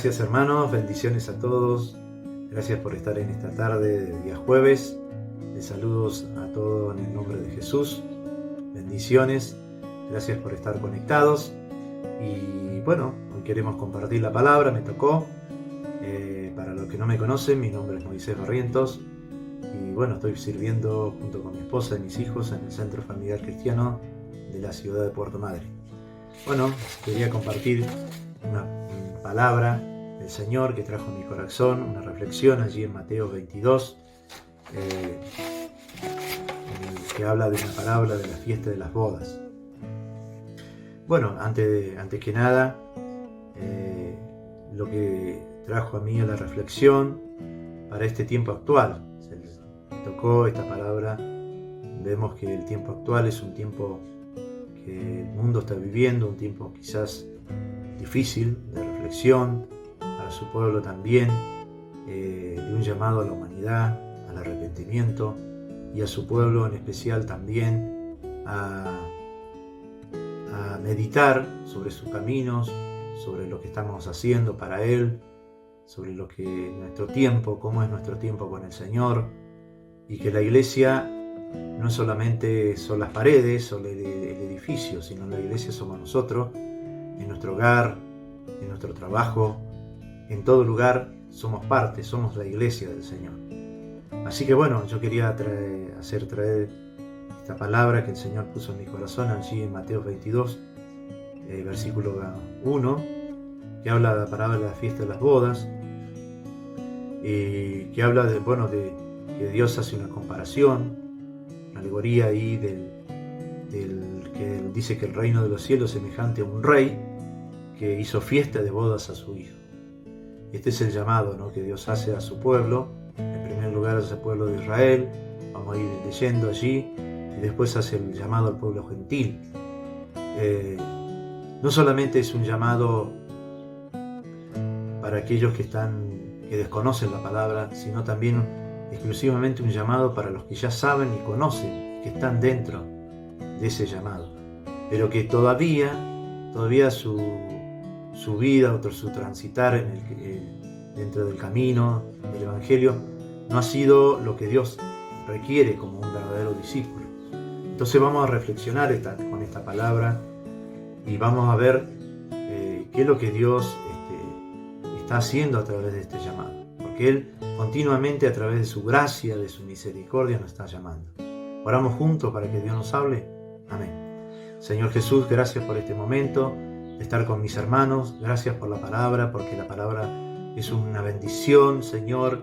Gracias hermanos, bendiciones a todos. Gracias por estar en esta tarde de día jueves. Les saludos a todos en el nombre de Jesús. Bendiciones. Gracias por estar conectados. Y bueno, hoy queremos compartir la palabra. Me tocó. Para los que no me conocen, mi nombre es Moisés Barrientos. Y bueno, estoy sirviendo junto con mi esposa y mis hijos en el Centro Familiar Cristiano de la ciudad de Puerto Madryn. Bueno, quería compartir una palabra del Señor que trajo a mi corazón, una reflexión allí en Mateo 22, en el que habla de una parábola de la fiesta de las bodas. Bueno, antes que nada, lo que trajo a mí a la reflexión para este tiempo actual. Me tocó esta palabra. Vemos que el tiempo actual es un tiempo que el mundo está viviendo, un tiempo quizás difícil de reflexión para su pueblo también, de un llamado a la humanidad, al arrepentimiento, y a su pueblo en especial también a meditar sobre sus caminos, sobre lo que estamos haciendo para Él, sobre lo que nuestro tiempo, cómo es nuestro tiempo con el Señor, y que la iglesia no solamente son las paredes o el edificio, sino la iglesia somos nosotros, en nuestro hogar, en nuestro trabajo, en todo lugar somos parte, somos la iglesia del Señor. Así que bueno, yo quería traer esta palabra que el Señor puso en mi corazón allí en Mateo 22, versículo 1, que habla de la parábola de la fiesta de las bodas, que habla de que Dios hace una comparación, una alegoría ahí del que dice que el reino de los cielos es semejante a un rey que hizo fiesta de bodas a su hijo. Este es el llamado, ¿no?, que Dios hace a su pueblo. En primer lugar hace al pueblo de Israel, vamos a ir leyendo allí, y después hace el llamado al pueblo gentil. No solamente es un llamado para aquellos que desconocen la palabra, sino también exclusivamente un llamado para los que ya saben y conocen, que están dentro de ese llamado, pero que todavía su vida, su transitar dentro del camino del Evangelio no ha sido lo que Dios requiere como un verdadero discípulo. Entonces vamos a reflexionar con esta palabra y vamos a ver qué es lo que Dios está haciendo a través de este llamado, porque Él continuamente a través de su gracia, de su misericordia nos está llamando. Oramos juntos para que Dios nos hable. Amén. Señor Jesús, gracias por este momento de estar con mis hermanos. Gracias por la palabra, porque la palabra es una bendición, Señor,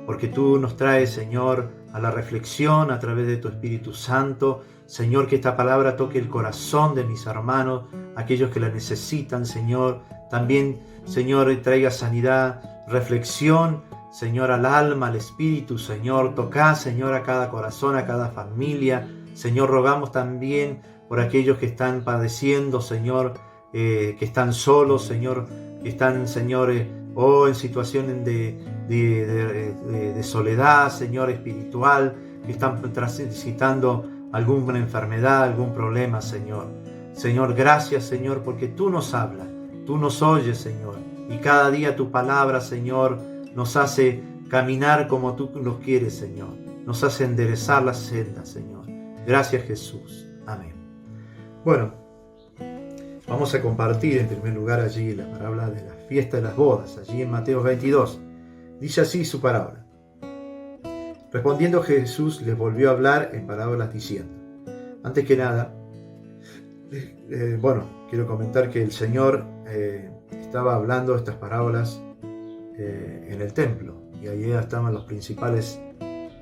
porque tú nos traes, Señor, a la reflexión a través de tu Espíritu Santo. Señor, que esta palabra toque el corazón de mis hermanos, aquellos que la necesitan, Señor. También, Señor, traiga sanidad, reflexión, Señor, al alma, al espíritu, Señor. Tocá, Señor, a cada corazón, a cada familia. Señor, rogamos también por aquellos que están padeciendo, Señor, que están solos, Señor, que están, Señor, en situaciones de soledad, Señor, espiritual, que están transitando alguna enfermedad, algún problema, Señor. Señor, gracias, Señor, porque tú nos hablas, tú nos oyes, Señor, y cada día tu palabra, Señor, nos hace caminar como tú nos quieres, Señor. Nos hace enderezar las sendas, Señor. Gracias, Jesús. Amén. Bueno, vamos a compartir en primer lugar allí la parábola de la fiesta de las bodas, allí en Mateo 22. Dice así su parábola. Respondiendo Jesús les volvió a hablar en parábolas diciendo. Antes que nada, quiero comentar que el Señor estaba hablando estas parábolas en el templo, y allí estaban los principales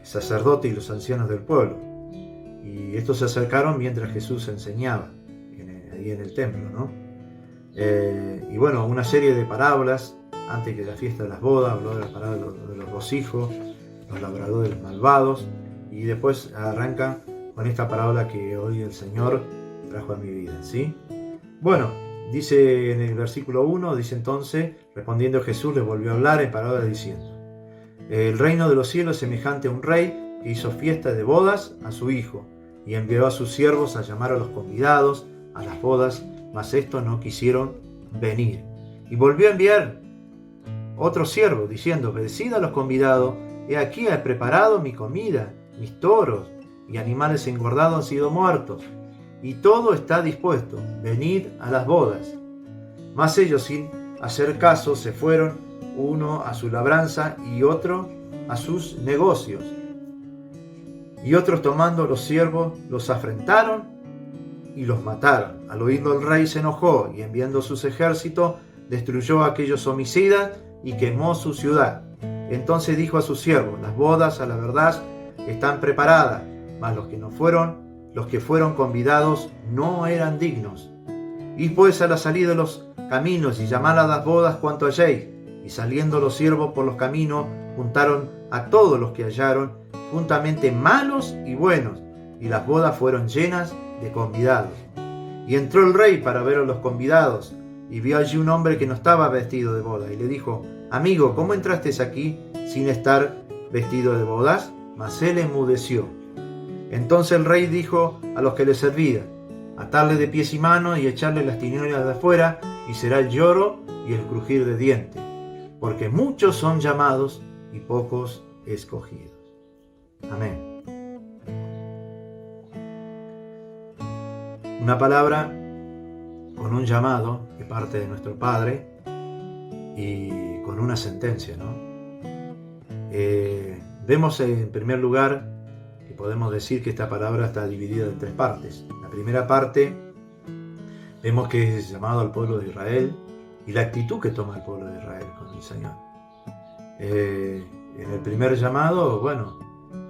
sacerdotes y los ancianos del pueblo, y estos se acercaron mientras Jesús enseñaba ahí en el templo, ¿no? Y bueno, una serie de parábolas antes que la fiesta de las bodas. Habló de la parábola de los dos hijos, los labradores malvados, y después arranca con esta parábola que hoy el Señor trajo a mi vida, ¿sí? Bueno, dice en el versículo 1, dice entonces, respondiendo Jesús les volvió a hablar en parábolas diciendo: el reino de los cielos es semejante a un rey que hizo fiesta de bodas a su hijo, y envió a sus siervos a llamar a los convidados a las bodas, mas estos no quisieron venir. Y volvió a enviar otro siervo, diciendo: decid a los convidados, he aquí he preparado mi comida, mis toros y animales engordados han sido muertos, y todo está dispuesto, venid a las bodas. Mas ellos, sin hacer caso, se fueron, uno a su labranza y otro a sus negocios. Y otros, tomando los siervos, los afrentaron y los mataron. Al oírlo el rey se enojó, y enviando sus ejércitos, destruyó a aquellos homicidas y quemó su ciudad. Entonces dijo a sus siervos: las bodas, a la verdad, están preparadas, mas los que fueron convidados no eran dignos. Id pues a la salida de los caminos y llamad a las bodas cuanto halléis. Y saliendo los siervos por los caminos, juntaron a todos los que hallaron, juntamente malos y buenos, y las bodas fueron llenas de convidados. Y entró el rey para ver a los convidados, y vio allí un hombre que no estaba vestido de boda, y le dijo: amigo, ¿cómo entraste aquí sin estar vestido de bodas? Mas él enmudeció. Entonces el rey dijo a los que le servían: atarle de pies y manos y echarle las tinieblas de afuera, y será el lloro y el crujir de dientes, porque muchos son llamados y pocos escogidos. Amén. Una palabra con un llamado de parte de nuestro Padre y con una sentencia, ¿no? Vemos en primer lugar que podemos decir que esta palabra está dividida en tres partes. La primera parte vemos que es llamado al pueblo de Israel y la actitud que toma el pueblo de Israel con el Señor. En el primer llamado, bueno,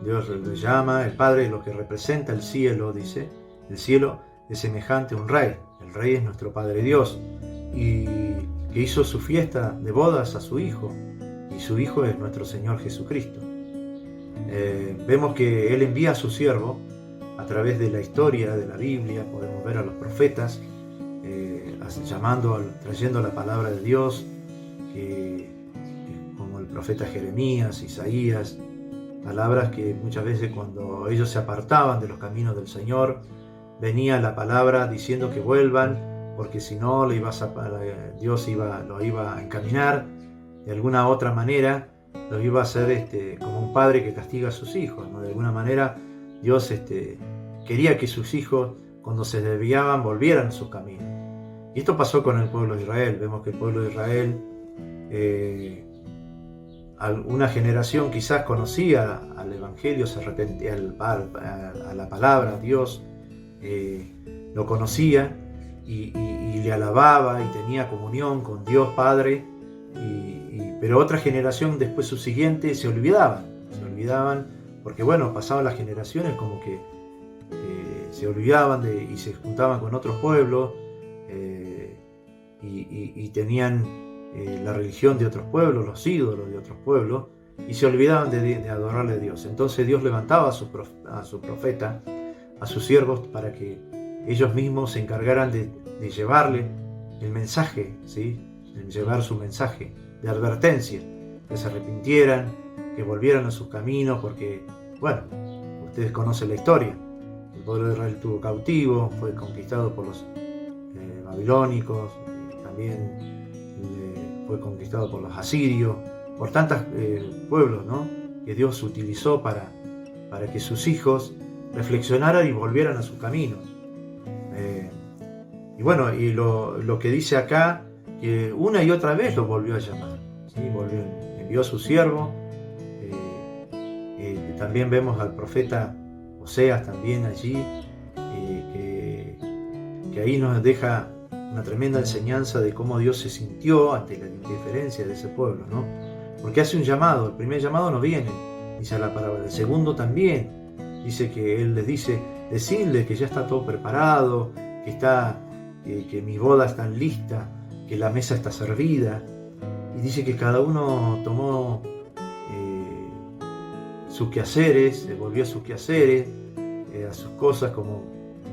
Dios lo llama, el Padre, lo que representa el cielo, dice, el cielo es semejante a un rey. El rey es nuestro Padre Dios, y que hizo su fiesta de bodas a su Hijo, y su Hijo es nuestro Señor Jesucristo. Vemos que Él envía a su siervo a través de la historia de la Biblia. Podemos ver a los profetas trayendo la palabra de Dios, como el profeta Jeremías, Isaías, palabras que muchas veces cuando ellos se apartaban de los caminos del Señor, venía la palabra diciendo que vuelvan, porque si no Dios lo iba a encaminar de alguna otra manera, los iba a hacer como un padre que castiga a sus hijos, ¿no? De alguna manera Dios quería que sus hijos, cuando se desviaban, volvieran a sus caminos. Y esto pasó con el pueblo de Israel. Vemos que el pueblo de Israel, una generación quizás conocía al Evangelio, se arrepentía a la palabra, a Dios, lo conocía y le alababa y tenía comunión con Dios Padre, pero otra generación después, su siguiente, se olvidaban porque bueno, pasaban las generaciones como que se olvidaban y se juntaban con otros pueblos y tenían la religión de otros pueblos, los ídolos de otros pueblos, y se olvidaban de adorarle a Dios. Entonces Dios levantaba a su profeta, a sus siervos, para que ellos mismos se encargaran de llevarle el mensaje, ¿sí? De llevar su mensaje de advertencia, que se arrepintieran, que volvieran a sus caminos, porque, bueno, ustedes conocen la historia. El pueblo de Israel estuvo cautivo, fue conquistado por los babilónicos, también fue conquistado por los asirios, por tantos pueblos, ¿no? Que Dios utilizó para que sus hijos reflexionaran y volvieran a sus caminos. Y bueno, y lo que dice acá, que una y otra vez lo volvió a llamar, ¿sí? Envió a su siervo. También vemos al profeta Oseas también allí, que ahí nos deja una tremenda enseñanza de cómo Dios se sintió ante la indiferencia de ese pueblo, ¿no? Porque hace un llamado. El primer llamado no viene, dice la palabra. El segundo también dice que Él les dice: decidle que ya está todo preparado, que mi boda está lista, que la mesa está servida. Y dice que cada uno tomó sus quehaceres, volvió a sus quehaceres, a sus cosas, como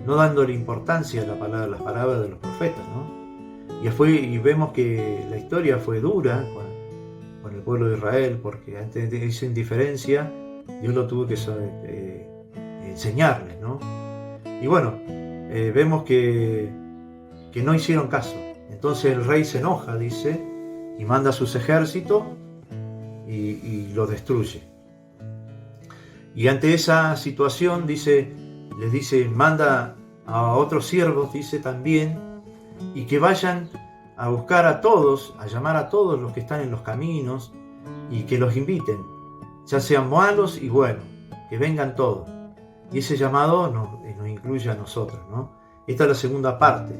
no dándole importancia a las palabras de los profetas, ¿no? Y vemos que la historia fue dura con el pueblo de Israel, porque antes de esa indiferencia Dios lo tuvo que enseñarles, ¿no? Y bueno, vemos que no hicieron caso. Entonces el rey se enoja, dice, y manda sus ejércitos y lo destruye. Y ante esa situación les dice, manda a otros siervos, dice también, y que vayan a buscar a todos, a llamar a todos los que están en los caminos y que los inviten, ya sean malos y buenos, que vengan todos. Y ese llamado nos incluye a nosotros, ¿no? Esta es la segunda parte,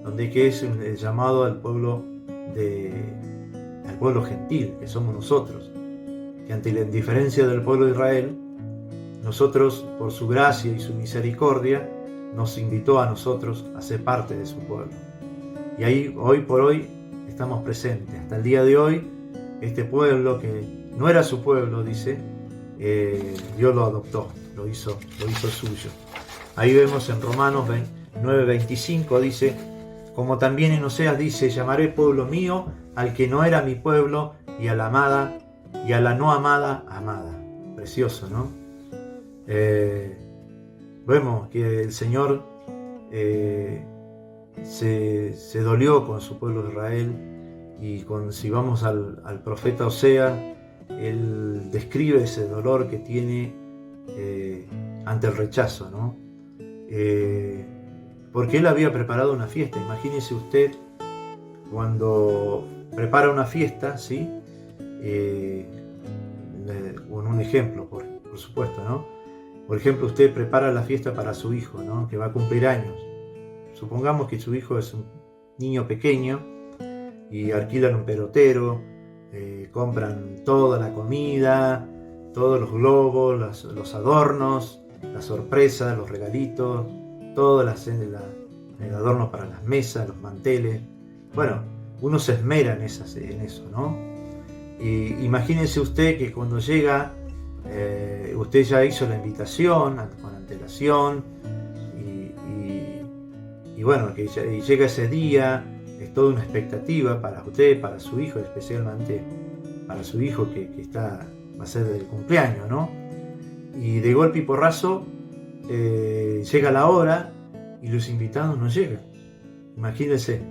donde que es el llamado al pueblo gentil, que somos nosotros, que ante la indiferencia del pueblo de Israel, nosotros, por su gracia y su misericordia, nos invitó a nosotros a ser parte de su pueblo. Y ahí, hoy por hoy, estamos presentes. Hasta el día de hoy, este pueblo, que no era su pueblo, dice, Dios lo adoptó, lo hizo suyo. Ahí vemos en Romanos 9:25, dice, como también en Oseas dice, llamaré pueblo mío al que no era mi pueblo, y a la amada, y a la no amada, amada. Precioso, ¿no? Vemos que el Señor se dolió con su pueblo de Israel, y si vamos al profeta Oseas, él describe ese dolor que tiene ante el rechazo, ¿no? Porque él había preparado una fiesta. Imagínese usted cuando prepara una fiesta, ¿sí? Con un ejemplo, por supuesto, ¿no? Por ejemplo, usted prepara la fiesta para su hijo, ¿no? Que va a cumplir años. Supongamos que su hijo es un niño pequeño y alquilan un pelotero, compran toda la comida, todos los globos, los adornos, las sorpresas, los regalitos, todo el adorno para las mesas, los manteles. Bueno, uno se esmera en eso, ¿no? Y imagínense usted que cuando llega, usted ya hizo la invitación con antelación, y bueno, que llega ese día, es toda una expectativa para usted, para su hijo, especialmente para su hijo que va a ser del cumpleaños, ¿no? Y de golpe y porrazo llega la hora y los invitados no llegan. Imagínense,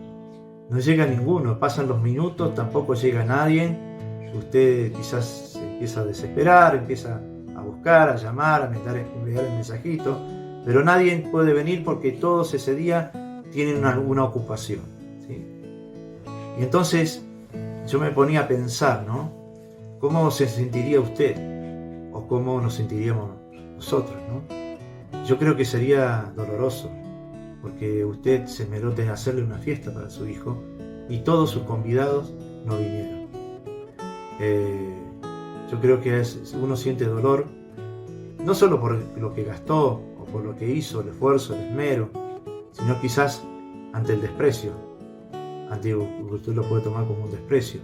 no llega ninguno, pasan los minutos, tampoco llega nadie. Usted quizás se empieza a desesperar, empieza a buscar, a llamar, a enviar el mensajito, pero nadie puede venir porque todos ese día tienen una ocupación, ¿sí? Y entonces yo me ponía a pensar, ¿no? ¿Cómo se sentiría usted? ¿O cómo nos sentiríamos nosotros, ¿no? Yo creo que sería doloroso, porque usted se esmeró en hacerle una fiesta para su hijo y todos sus convidados no vinieron. Yo creo que uno siente dolor, no solo por lo que gastó o por lo que hizo, el esfuerzo, el esmero, sino quizás ante el desprecio. Usted lo puede tomar como un desprecio.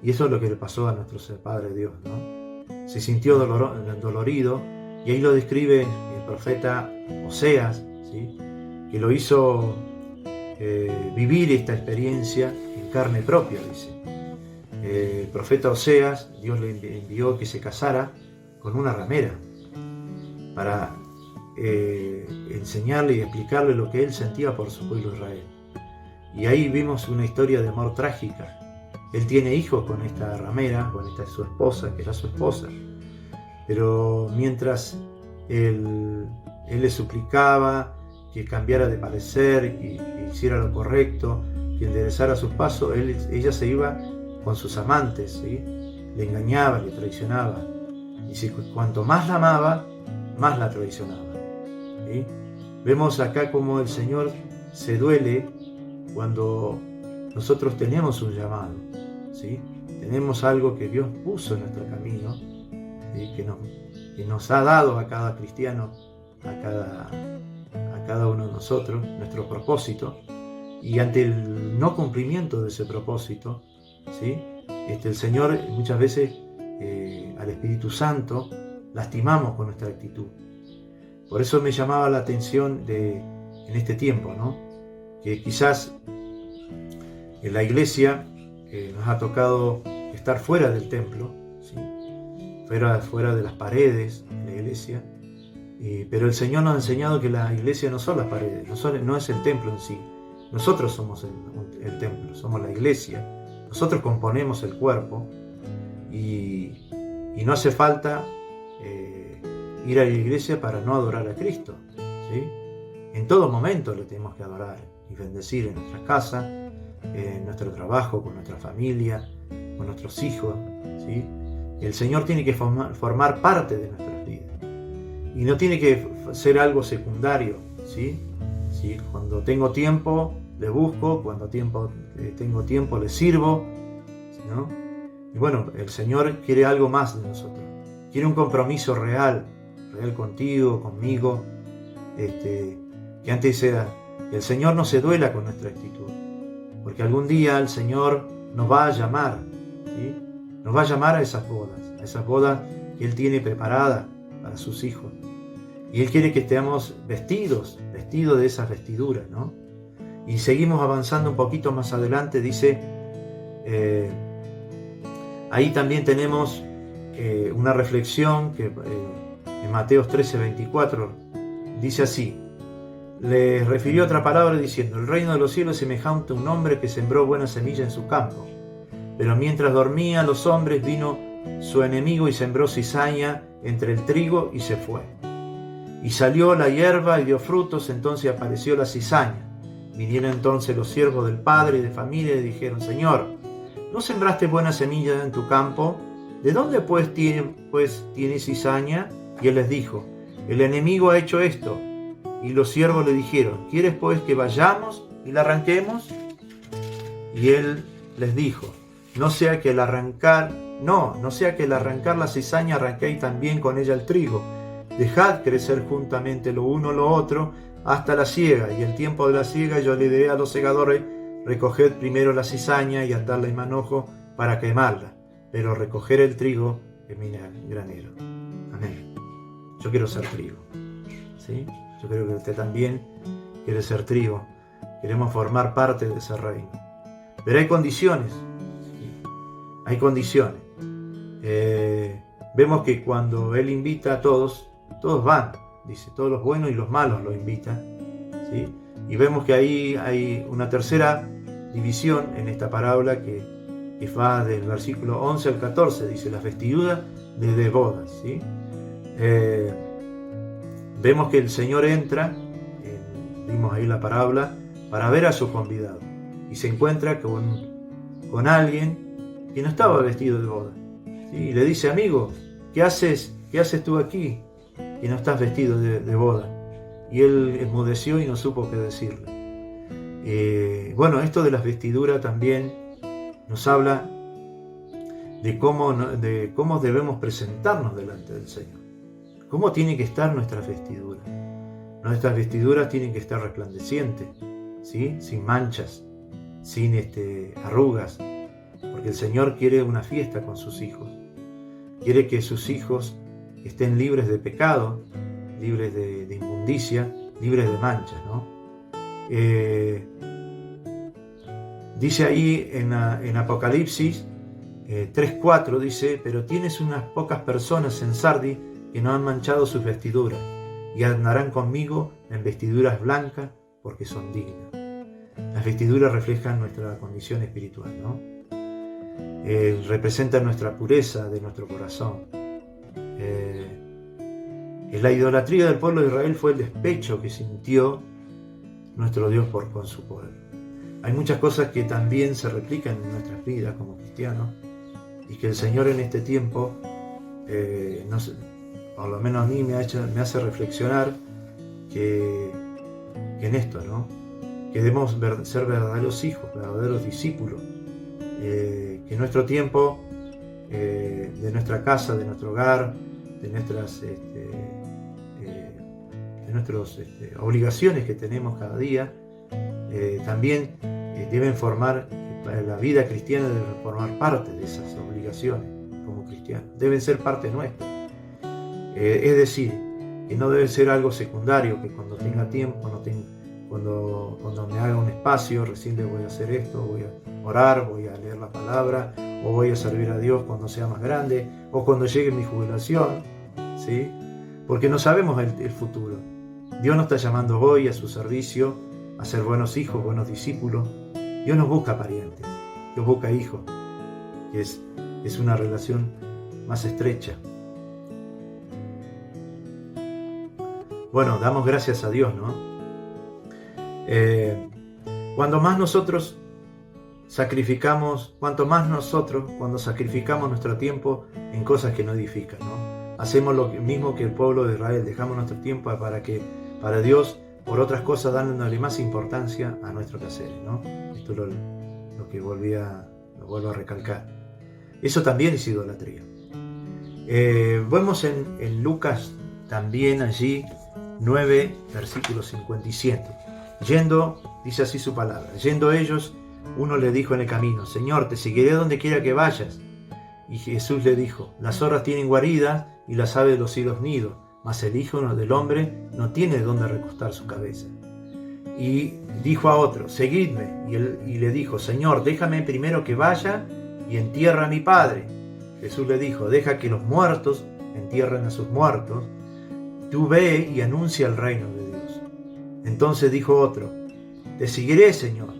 Y eso es lo que le pasó a nuestro Padre Dios, ¿no? Se sintió dolorido, y ahí lo describe el profeta Oseas, ¿sí? Que lo hizo vivir esta experiencia en carne propia, dice. El profeta Oseas, Dios le envió que se casara con una ramera para enseñarle y explicarle lo que él sentía por su pueblo Israel. Y ahí vimos una historia de amor trágica. Él tiene hijos con esta ramera, con esta su esposa, que era su esposa. Pero mientras él le suplicaba que cambiara de parecer, que hiciera lo correcto, que enderezara sus pasos, ella se iba con sus amantes, ¿sí? Le engañaba, le traicionaba. Y si cuanto más la amaba, más la traicionaba, ¿sí? Vemos acá cómo el Señor se duele cuando nosotros tenemos un llamado, ¿sí? Tenemos algo que Dios puso en nuestro camino, ¿sí? que nos ha dado a cada cristiano, a cada uno de nosotros, nuestro propósito, y ante el no cumplimiento de ese propósito, ¿sí? El Señor muchas veces al Espíritu Santo lastimamos con nuestra actitud. Por eso me llamaba la atención en este tiempo, ¿no? Que quizás en la iglesia nos ha tocado estar fuera del templo, ¿sí? fuera de las paredes de la iglesia, pero el Señor nos ha enseñado que la iglesia no son las paredes, no es el templo en sí. Nosotros somos el templo, somos la iglesia, Nosotros componemos el cuerpo y no hace falta ir a la iglesia para no adorar a Cristo, ¿sí? En todo momento le tenemos que adorar y bendecir en nuestra casa, en nuestro trabajo, con nuestra familia, con nuestros hijos, ¿sí? El Señor tiene que formar parte de nuestras vidas y no tiene que ser algo secundario, ¿sí? ¿Sí? Cuando tengo tiempo le busco, cuando tengo tiempo le sirvo, ¿no? Y bueno, el Señor quiere algo más de nosotros, quiere un compromiso real contigo, conmigo, que antes sea, que el Señor no se duela con nuestra actitud, porque algún día el Señor nos va a llamar, ¿sí? Nos va a llamar a esas bodas que Él tiene preparadas para sus hijos. Y Él quiere que estemos vestidos de esas vestiduras, ¿no? Y seguimos avanzando un poquito más adelante, dice, ahí también tenemos una reflexión que en Mateos 13:24 dice así: les refirió otra palabra diciendo, el reino de los cielos es semejante a un hombre que sembró buena semilla en su campo. Pero mientras dormían los hombres, vino su enemigo y sembró cizaña entre el trigo y se fue. Y salió la hierba y dio frutos, entonces apareció la cizaña. Vinieron entonces los siervos del padre y de familia y dijeron, Señor, ¿no sembraste buena semilla en tu campo? ¿De dónde pues tiene cizaña? Y él les dijo, el enemigo ha hecho esto. Y los siervos le dijeron, ¿quieres pues que vayamos y la arranquemos? Y él les dijo, no sea que al arrancar la cizaña arranquéis también con ella el trigo. Dejad crecer juntamente lo uno lo otro hasta la siega, y el tiempo de la siega yo le diré a los segadores, recoged primero la cizaña y atadla en manojo para quemarla, pero recoger el trigo en mi granero. Amén. Yo quiero ser trigo, ¿sí? Yo creo que usted también quiere ser trigo. Queremos formar parte de ese reino. Pero hay condiciones, ¿sí? Hay condiciones. Vemos que cuando Él invita a todos van, dice, todos los buenos y los malos lo invitan, ¿sí? Y vemos que ahí hay una tercera división en esta parábola que va del versículo 11 al 14, dice, las vestiduras de bodas, ¿sí? Vemos que el Señor entra, vimos ahí la parábola, para ver a sus convidados, y se encuentra con alguien que no estaba vestido de boda, ¿sí? Y le dice, amigo, ¿qué haces tú aquí? Que no estás vestido de boda. Y él enmudeció y no supo qué decirle. Bueno, esto de las vestiduras también nos habla de cómo debemos presentarnos delante del Señor. ¿Cómo tiene que estar nuestras vestiduras? Nuestras vestiduras tienen que estar resplandecientes, ¿sí? Sin manchas, sin arrugas, porque el Señor quiere una fiesta con sus hijos. Quiere que sus hijos estén libres de pecado, libres de inmundicia, libres de manchas, ¿no? Dice ahí en Apocalipsis 3:4, dice, pero tienes unas pocas personas en Sardis que no han manchado sus vestiduras, y andarán conmigo en vestiduras blancas porque son dignas. Las vestiduras reflejan nuestra condición espiritual, ¿no? Representan nuestra pureza de nuestro corazón. La idolatría del pueblo de Israel fue el despecho que sintió nuestro Dios con su pueblo. Hay muchas cosas que también se replican en nuestras vidas como cristianos y que el Señor en este tiempo, por lo menos a mí me hace reflexionar que en esto, ¿no? Que debemos ser verdaderos hijos, verdaderos discípulos, que nuestro tiempo, de nuestra casa, de nuestro hogar, de nuestras obligaciones que tenemos cada día, también deben formar, la vida cristiana debe formar parte de esas obligaciones como cristianos, deben ser parte nuestra. Es decir, que no debe ser algo secundario, que cuando tenga tiempo, cuando me haga un espacio, recién le voy a hacer esto, voy a orar, voy a leer la palabra, o voy a servir a Dios cuando sea más grande, o cuando llegue mi jubilación, ¿sí? Porque no sabemos el futuro. Dios nos está llamando hoy a su servicio, a ser buenos hijos, buenos discípulos. Dios nos busca parientes, Dios busca hijos, que es una relación más estrecha. Bueno, damos gracias a Dios, ¿no? Cuando nosotros sacrificamos nuestro tiempo en cosas que no edifican, ¿no? Hacemos lo mismo que el pueblo de Israel, dejamos nuestro tiempo para Dios por otras cosas, dándole más importancia a nuestro quehacer, ¿no? Esto es lo que lo vuelvo a recalcar. Eso también es idolatría. Vemos en Lucas también allí 9, versículo 57. Dice así su palabra, yendo ellos, uno le dijo en el camino, Señor, te seguiré donde quiera que vayas. Y Jesús le dijo, las zorras tienen guarida y las aves de los cielos nido, mas el Hijo del Hombre no tiene donde recostar su cabeza. Y dijo a otro, seguidme. Y le dijo, Señor, déjame primero que vaya y entierre a mi Padre. Jesús le dijo, deja que los muertos entierren a sus muertos. Tú ve y anuncia el reino de Dios. Entonces dijo otro, te seguiré, Señor,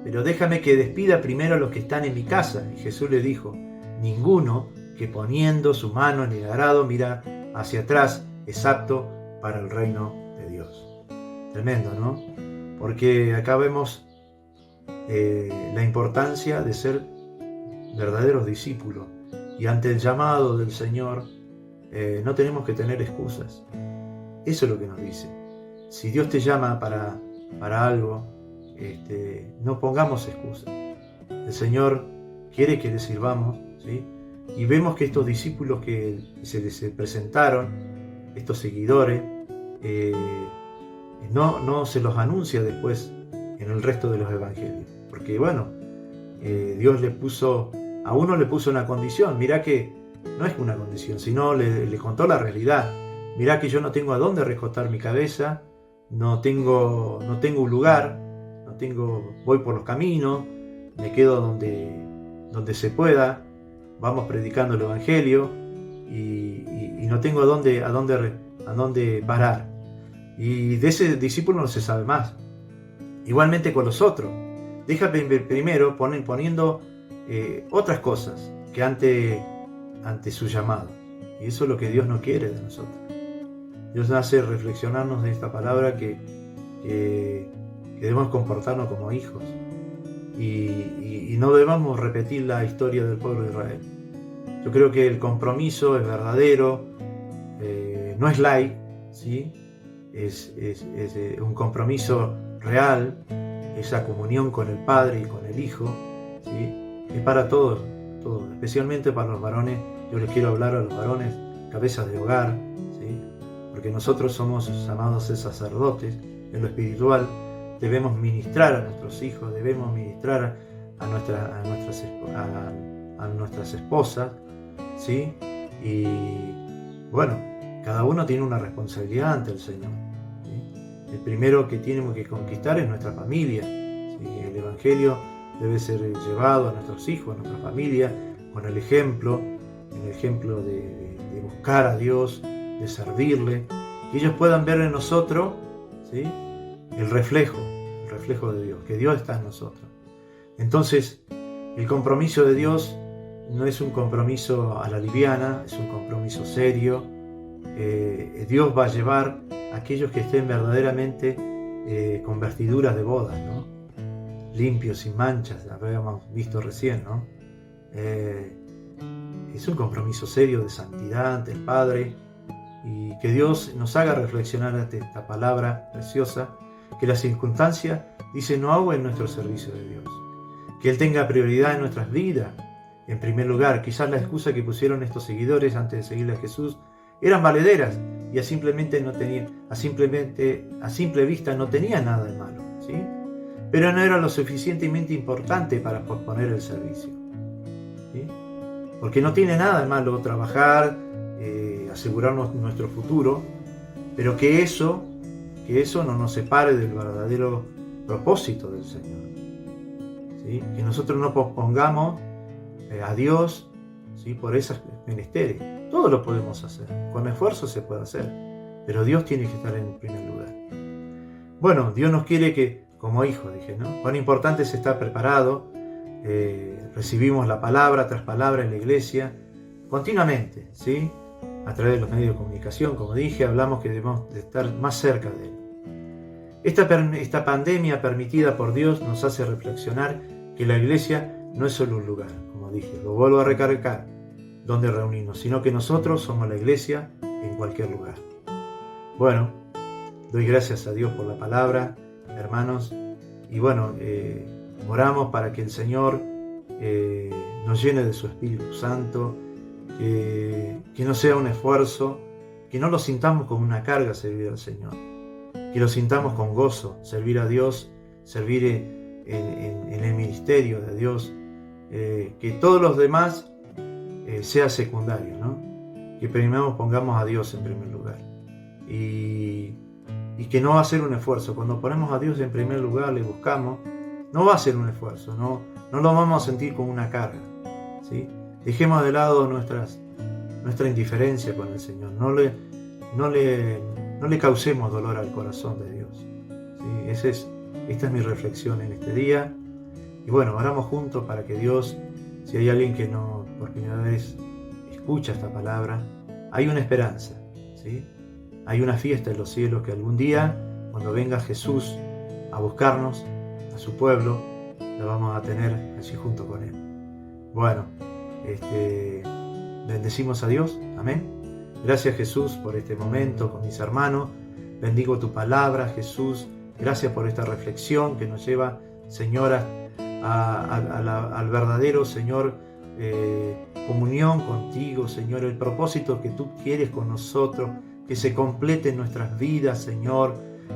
pero déjame que despida primero a los que están en mi casa. Y Jesús le dijo, ninguno que poniendo su mano en el arado mira hacia atrás es apto para el reino de Dios. Tremendo, ¿no? Porque acá vemos la importancia de ser verdaderos discípulos. Y ante el llamado del Señor no tenemos que tener excusas. Eso es lo que nos dice. Si Dios te llama para algo, no pongamos excusas. El Señor quiere que le sirvamos, ¿sí? Y vemos que estos discípulos que se les presentaron, estos seguidores, no se los anuncia después en el resto de los evangelios. Porque bueno, Dios a uno le puso una condición. Mirá que no es una condición, sino le contó la realidad. Mirá que yo no tengo a dónde recostar mi cabeza, no tengo un lugar, voy por los caminos, me quedo donde se pueda, vamos predicando el evangelio y no tengo a dónde parar. Y de ese discípulo no se sabe más. Igualmente con los otros. Déjame primero poniendo otras cosas que ante su llamado. Y eso es lo que Dios no quiere de nosotros. Dios hace reflexionarnos de esta palabra que debemos comportarnos como hijos. Y no debemos repetir la historia del pueblo de Israel. Yo creo que el compromiso es verdadero, no es light, ¿sí? Es un compromiso real, esa comunión con el Padre y con el Hijo, ¿sí? Es para todos, especialmente para los varones. Yo les quiero hablar a los varones, cabezas de hogar, ¿sí? Porque nosotros somos llamados a ser sacerdotes en lo espiritual. Debemos ministrar a nuestros hijos, debemos ministrar a nuestras esposas, ¿sí? Y bueno, cada uno tiene una responsabilidad ante el Señor, ¿sí? El primero que tenemos que conquistar es nuestra familia, ¿sí? El Evangelio debe ser llevado a nuestros hijos, a nuestra familia, con el ejemplo de buscar a Dios, de servirle, que ellos puedan ver en nosotros, ¿sí? el reflejo de Dios, que Dios está en nosotros. Entonces, el compromiso de Dios no es un compromiso a la liviana, es un compromiso serio. Dios va a llevar a aquellos que estén verdaderamente con vestiduras de bodas, ¿no? Limpios, sin manchas, lo habíamos visto recién, ¿no? Es un compromiso serio de santidad ante el Padre, y que Dios nos haga reflexionar ante esta palabra preciosa, que la circunstancia dice no hago en nuestro servicio de Dios, que Él tenga prioridad en nuestras vidas. En primer lugar, quizás la excusa que pusieron estos seguidores antes de seguirle a Jesús eran valederas y a simple vista no tenía nada de malo, ¿sí? Pero no era lo suficientemente importante para posponer el servicio, ¿sí? Porque no tiene nada de malo trabajar, asegurarnos nuestro futuro, pero que eso no nos separe del verdadero propósito del Señor, ¿sí? Que nosotros no pospongamos a Dios, ¿sí? Por esas menesteres. Todo lo podemos hacer, con esfuerzo se puede hacer, pero Dios tiene que estar en primer lugar. Bueno, Dios nos quiere que, como hijos, dije, ¿no? Cuán importante es estar preparado recibimos la palabra tras palabra en la iglesia continuamente, ¿sí? A través de los medios de comunicación, como dije, hablamos que debemos de estar más cerca de Él. Esta pandemia permitida por Dios nos hace reflexionar que la iglesia no es solo un lugar, como dije, lo vuelvo a recalcar, donde reunirnos, sino que nosotros somos la iglesia en cualquier lugar. Bueno, doy gracias a Dios por la palabra, hermanos, y bueno, oramos para que el Señor nos llene de su Espíritu Santo, que no sea un esfuerzo, que no lo sintamos como una carga servir al Señor, que lo sintamos con gozo, servir a Dios, servir en el ministerio de Dios, que todos los demás sea secundario, ¿no? Que primero pongamos a Dios en primer lugar y que no va a ser un esfuerzo. Cuando ponemos a Dios en primer lugar, le buscamos, no va a ser un esfuerzo, no lo vamos a sentir como una carga, ¿sí? Dejemos de lado nuestra indiferencia con el Señor, no le causemos dolor al corazón de Dios, ¿sí? Esta es mi reflexión en este día. Y bueno, oramos juntos para que Dios, si hay alguien que no por primera vez escucha esta palabra, hay una esperanza, ¿sí? Hay una fiesta en los cielos que algún día, cuando venga Jesús a buscarnos, a su pueblo, la vamos a tener allí junto con Él. Bueno, bendecimos a Dios, amén. Gracias, Jesús, por este momento con mis hermanos. Bendigo tu palabra, Jesús. Gracias por esta reflexión que nos lleva, Señor, al verdadero, Señor, comunión contigo, Señor, el propósito que tú quieres con nosotros, que se complete en nuestras vidas, Señor,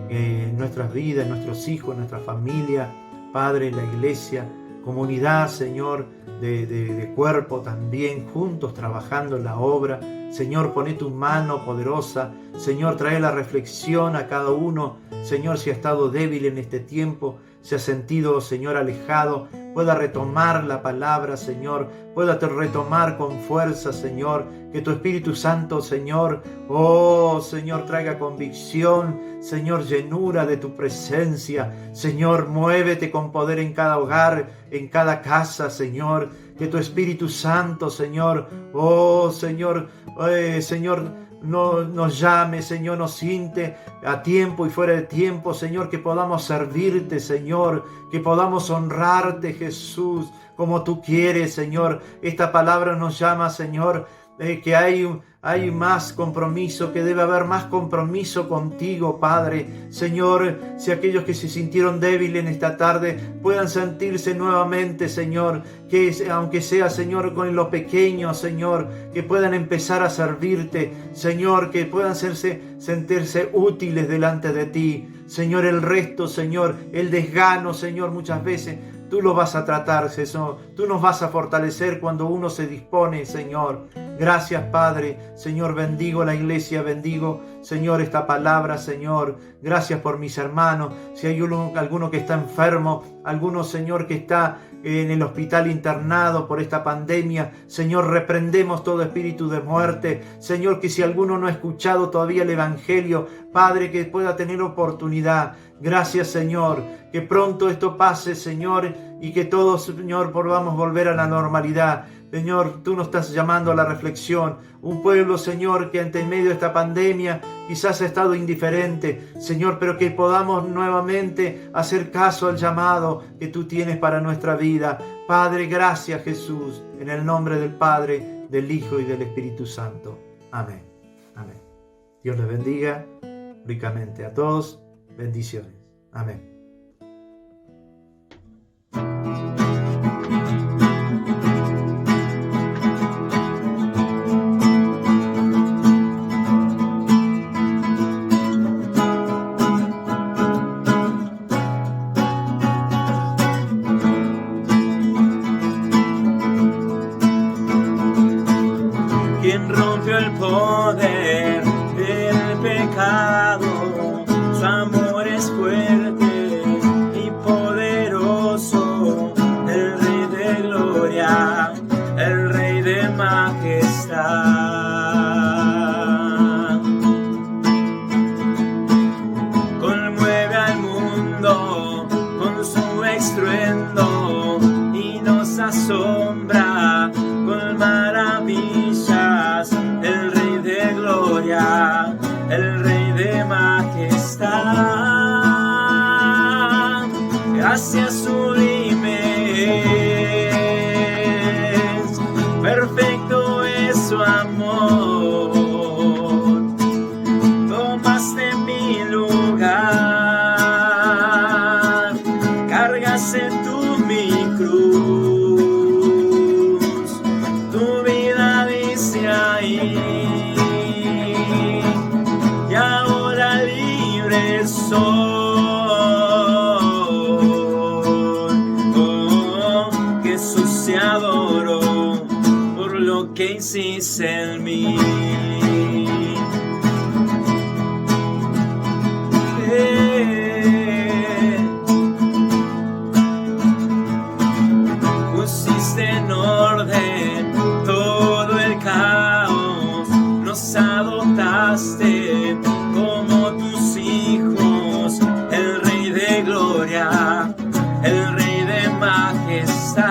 en nuestras vidas, en nuestros hijos, en nuestra familia, Padre, en la iglesia, comunidad, Señor, de cuerpo también, juntos trabajando en la obra. Señor, poné tu mano poderosa. Señor, trae la reflexión a cada uno. Señor, si ha estado débil en este tiempo, se ha sentido, Señor, alejado, pueda retomar la palabra, Señor, pueda retomar con fuerza, Señor, que tu Espíritu Santo, Señor, oh, Señor, traiga convicción, Señor, llenura de tu presencia. Señor, muévete con poder en cada hogar, en cada casa, Señor, que tu Espíritu Santo, Señor, oh, Señor, Señor, nos llame, Señor, nos siente a tiempo y fuera de tiempo, Señor, que podamos servirte, Señor, que podamos honrarte, Jesús, como tú quieres, Señor. Esta palabra nos llama, Señor, que hay más compromiso, que debe haber más compromiso contigo, Padre. Señor, si aquellos que se sintieron débiles en esta tarde puedan sentirse nuevamente, Señor, que aunque sea, Señor, con lo pequeño, Señor, que puedan empezar a servirte, Señor, que puedan sentirse útiles delante de ti. Señor, el resto, Señor, el desgano, Señor, muchas veces tú lo vas a tratar, Señor. Tú nos vas a fortalecer cuando uno se dispone, Señor. Gracias, Padre. Señor, bendigo la iglesia, bendigo, Señor, esta palabra, Señor. Gracias por mis hermanos. Si hay alguno que está enfermo, alguno, Señor, que está en el hospital internado por esta pandemia, Señor, reprendemos todo espíritu de muerte. Señor, que si alguno no ha escuchado todavía el Evangelio, Padre, que pueda tener oportunidad. Gracias, Señor, que pronto esto pase, Señor, y que todos, Señor, podamos volver a la normalidad. Señor, tú nos estás llamando a la reflexión. Un pueblo, Señor, que ante medio de esta pandemia quizás ha estado indiferente, Señor, pero que podamos nuevamente hacer caso al llamado que tú tienes para nuestra vida. Padre, gracias, Jesús, en el nombre del Padre, del Hijo y del Espíritu Santo. Amén. Amén. Dios les bendiga ricamente a todos. Bendiciones. Amén. Quien rompió el poder del pecado, su amor es fuerte y poderoso, el Rey de gloria, el Rey de majestad. Conmueve al mundo con su estruendo y nos asombra con maravillas, el Rey de gloria, el Rey de majestad. Gracias sublimes, perfecto es su amor. Tomaste mi lugar, cargas en mi cruz, tu vida dice ahí, y ahora libre soy. Oh, Jesús, te adoro por lo que hiciste en mí. En orden todo el caos, nos adoptaste como tus hijos, el Rey de gloria, el Rey de majestad,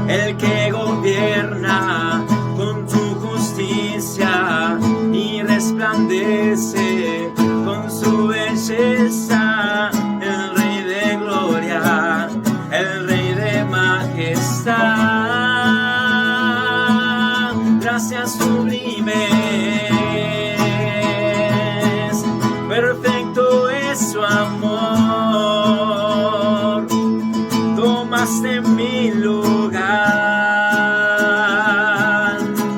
el que gobierna con tu justicia y resplandece con su belleza. El Rey de majestad, gracias sublimes, perfecto es su amor. Tomaste mi lugar,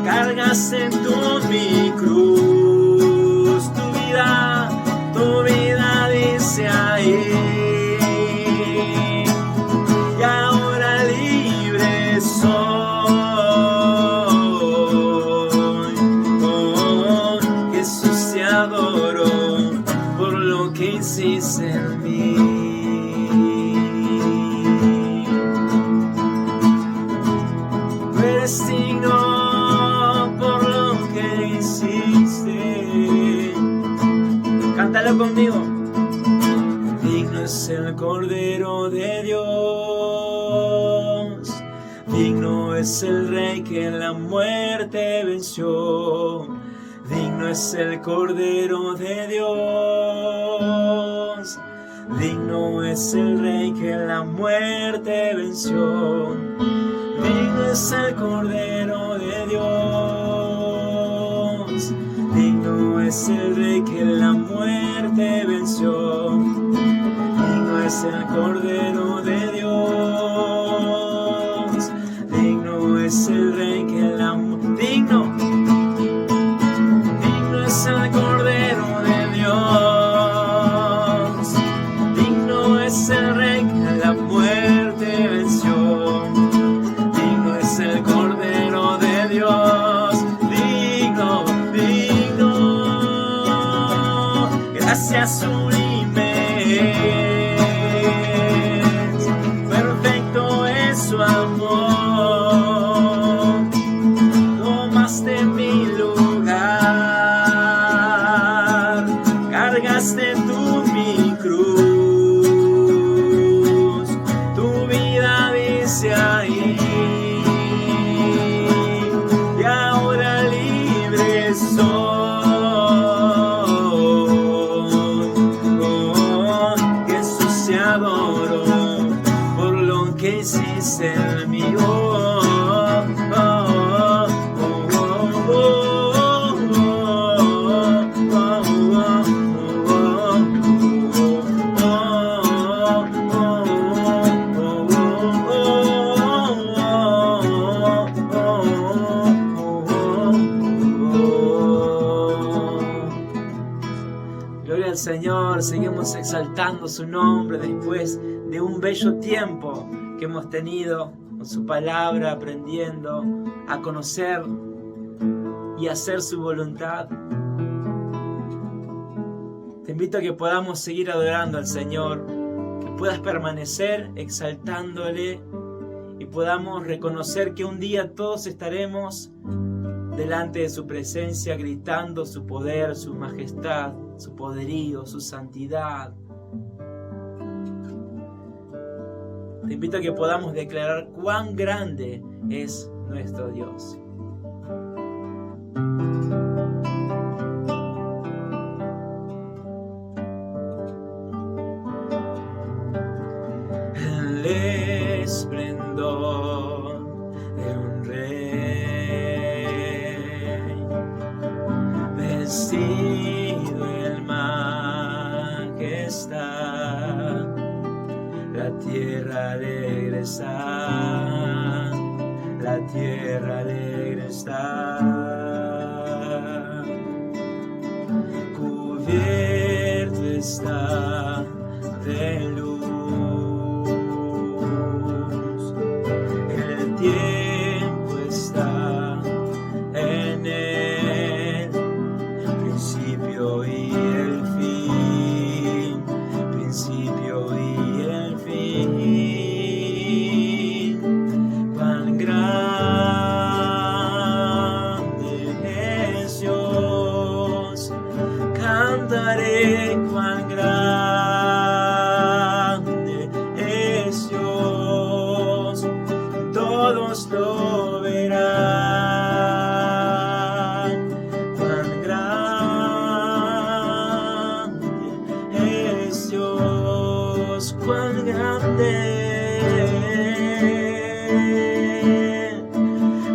cargaste tú mi cruz, tu vida dice ahí. Hiciste en mí. Eres digno por lo que hiciste. Cántalo conmigo. Digno es el Cordero de Dios, digno es el Rey que la muerte venció. Digno es el Cordero de Dios, digno es el Rey que la muerte venció. Digno es el Cordero de Dios, digno es el Rey que la muerte venció. Digno es el Cordero de Dios, digno es el Rey que la muerte digno es el Cordero de Dios, digno es el Rey que la muerte venció. Digno es el Cordero de Dios, digno, gracias sublimes, perfecto es su amor. Tomaste mi lugar, cargaste tú mi cruz, tu vida dice ahí, y ahora libre soy. Oh, Jesús, te adoro por lo que hiciste en mí. Gloria al Señor, seguimos exaltando su nombre después de un bello tiempo que hemos tenido con su palabra, aprendiendo a conocer y hacer su voluntad. Te invito a que podamos seguir adorando al Señor, que puedas permanecer exaltándole y podamos reconocer que un día todos estaremos delante de su presencia gritando su poder, su majestad, su poderío, su santidad. Te invito a que podamos declarar cuán grande es nuestro Dios. El esplendor de un rey, vestido en majestad, la tierra alegre está, la tierra alegre está, cubierto está de luz. El tiempo está en el principio y el fin, principio y el fin. Cuán grande es Dios, cantaré cuán grande es Dios, todos lo verán. Cuán grande es Dios, cuán grande,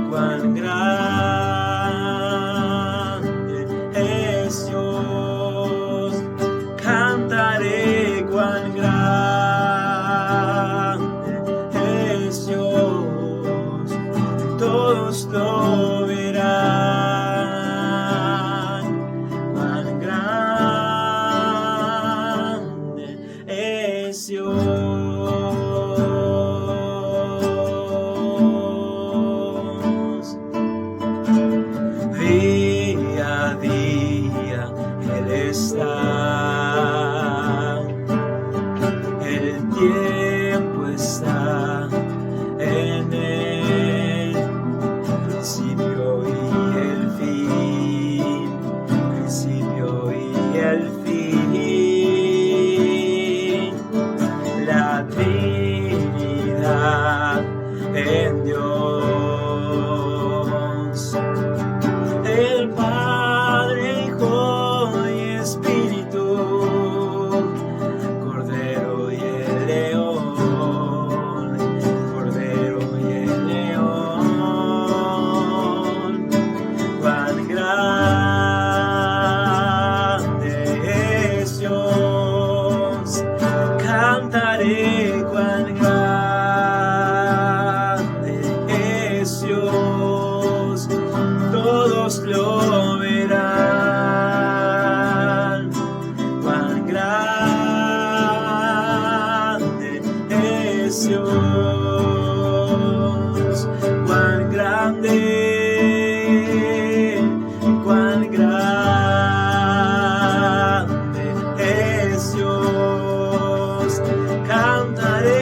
cuán grande es Dios, cantaré cuán grande es Dios, todos lo verán. Cuán grande es Dios. Día a día Él está, el tiempo está en el principio y el fin, principio y el fin. La Trinidad en Dios, el Padre, Hijo y Espíritu, Cordero y el León, Cordero y el León. Cuán grande es Dios, cantaré cuán grande es Dios, todos lo verán. Cuán grande es Dios, cuán grande, cuán grande es Dios, cantaré